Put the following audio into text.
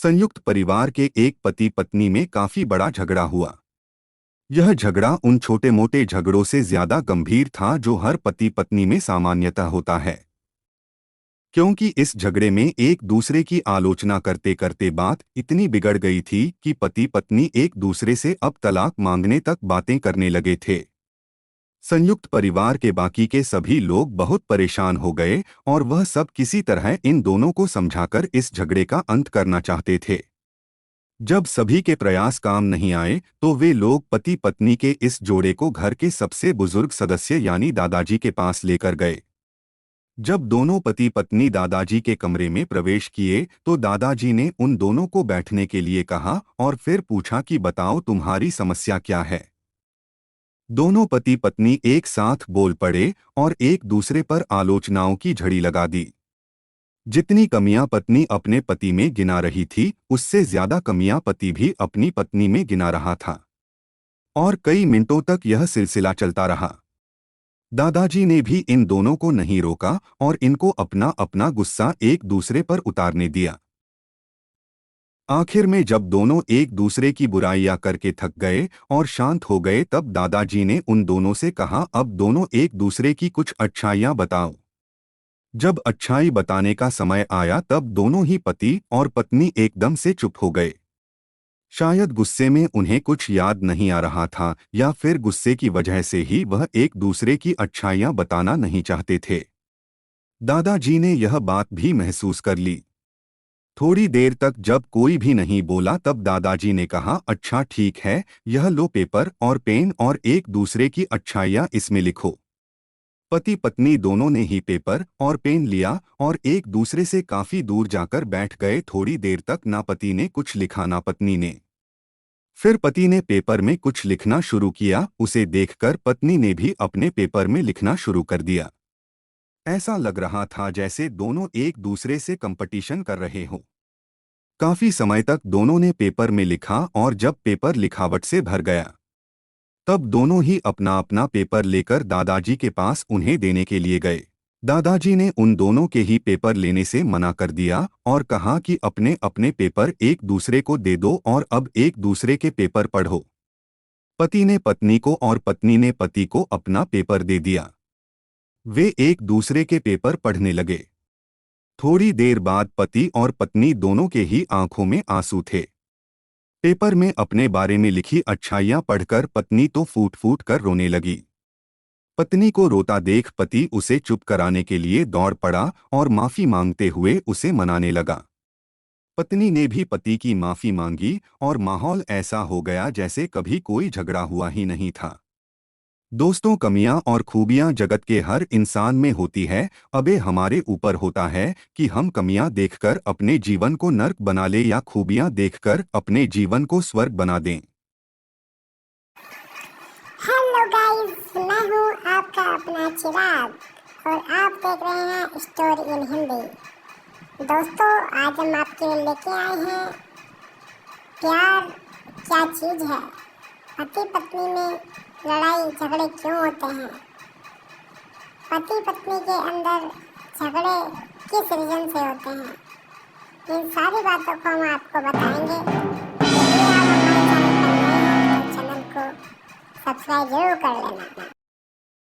संयुक्त परिवार के एक पति पत्नी में काफी बड़ा झगड़ा हुआ। यह झगड़ा उन छोटे मोटे झगड़ों से ज्यादा गंभीर था जो हर पति पत्नी में सामान्यतः होता है, क्योंकि इस झगड़े में एक दूसरे की आलोचना करते करते बात इतनी बिगड़ गई थी कि पति पत्नी एक दूसरे से अब तलाक मांगने तक बातें करने लगे थे। संयुक्त परिवार के बाकी के सभी लोग बहुत परेशान हो गए और वह सब किसी तरह इन दोनों को समझाकर इस झगड़े का अंत करना चाहते थे। जब सभी के प्रयास काम नहीं आए तो वे लोग पति पत्नी के इस जोड़े को घर के सबसे बुजुर्ग सदस्य यानी दादाजी के पास लेकर गए। जब दोनों पति पत्नी दादाजी के कमरे में प्रवेश किए तो दादाजी ने उन दोनों को बैठने के लिए कहा और फिर पूछा कि बताओ तुम्हारी समस्या क्या है। दोनों पति पत्नी एक साथ बोल पड़े और एक दूसरे पर आलोचनाओं की झड़ी लगा दी। जितनी कमियां पत्नी अपने पति में गिना रही थी उससे ज्यादा कमियां पति भी अपनी पत्नी में गिना रहा था और कई मिनटों तक यह सिलसिला चलता रहा। दादाजी ने भी इन दोनों को नहीं रोका और इनको अपना अपना गुस्सा एक दूसरे पर उतारने दिया। आखिर में जब दोनों एक दूसरे की बुराइयां करके थक गए और शांत हो गए तब दादाजी ने उन दोनों से कहा, अब दोनों एक दूसरे की कुछ अच्छाइयां बताओ। जब अच्छाई बताने का समय आया तब दोनों ही पति और पत्नी एकदम से चुप हो गए। शायद गुस्से में उन्हें कुछ याद नहीं आ रहा था या फिर गुस्से की वजह से ही वह एक दूसरे की अच्छाइयां बताना नहीं चाहते थे। दादाजी ने यह बात भी महसूस कर ली। थोड़ी देर तक जब कोई भी नहीं बोला तब दादाजी ने कहा, अच्छा ठीक है, यह लो पेपर और पेन और एक दूसरे की अच्छाइयां इसमें लिखो। पति पत्नी दोनों ने ही पेपर और पेन लिया और एक दूसरे से काफी दूर जाकर बैठ गए। थोड़ी देर तक ना पति ने कुछ लिखा ना पत्नी ने। फिर पति ने पेपर में कुछ लिखना शुरू किया। उसे देखकर पत्नी ने भी अपने पेपर में लिखना शुरू कर दिया। ऐसा लग रहा था जैसे दोनों एक दूसरे से कंपटीशन कर रहे हों। काफी समय तक दोनों ने पेपर में लिखा और जब पेपर लिखावट से भर गया तब दोनों ही अपना अपना पेपर लेकर दादाजी के पास उन्हें देने के लिए गए। दादाजी ने उन दोनों के ही पेपर लेने से मना कर दिया और कहा कि अपने अपने पेपर एक दूसरे को दे दो और अब एक दूसरे के पेपर पढ़ो। पति ने पत्नी को और पत्नी ने पति को अपना पेपर दे दिया। वे एक दूसरे के पेपर पढ़ने लगे। थोड़ी देर बाद पति और पत्नी दोनों के ही आंखों में आंसू थे। पेपर में अपने बारे में लिखी अच्छाइयां पढ़कर पत्नी तो फूट फूट कर रोने लगी। पत्नी को रोता देख पति उसे चुप कराने के लिए दौड़ पड़ा और माफी मांगते हुए उसे मनाने लगा। पत्नी ने भी पति की माफी मांगी और माहौल ऐसा हो गया जैसे कभी कोई झगड़ा हुआ ही नहीं था। दोस्तों, कमियां और खूबियां जगत के हर इंसान में होती है। अबे हमारे ऊपर होता है कि हम कमियां देखकर अपने जीवन को नर्क बना ले या खूबियां देखकर अपने जीवन को स्वर्ग बना दें। हेलो गाइस, मैं हूँ आपका अपना चिराग और आप देख रहे हैं स्टोरी इन हिंदी। दोस्तों, आज हम आपके लिए लेके आए हैं प्यार क्या चीज़ है। पति पत्नी में लड़ाई झगड़े क्यों होते हैं, पति पत्नी के अंदर झगड़े किस रीजन से होते हैं, इन सारी बातों को हम आपको बताएंगे। यदि आप हमारे चैनल पर नए हैं तो चैनल को सब्सक्राइब जरूर कर लेना।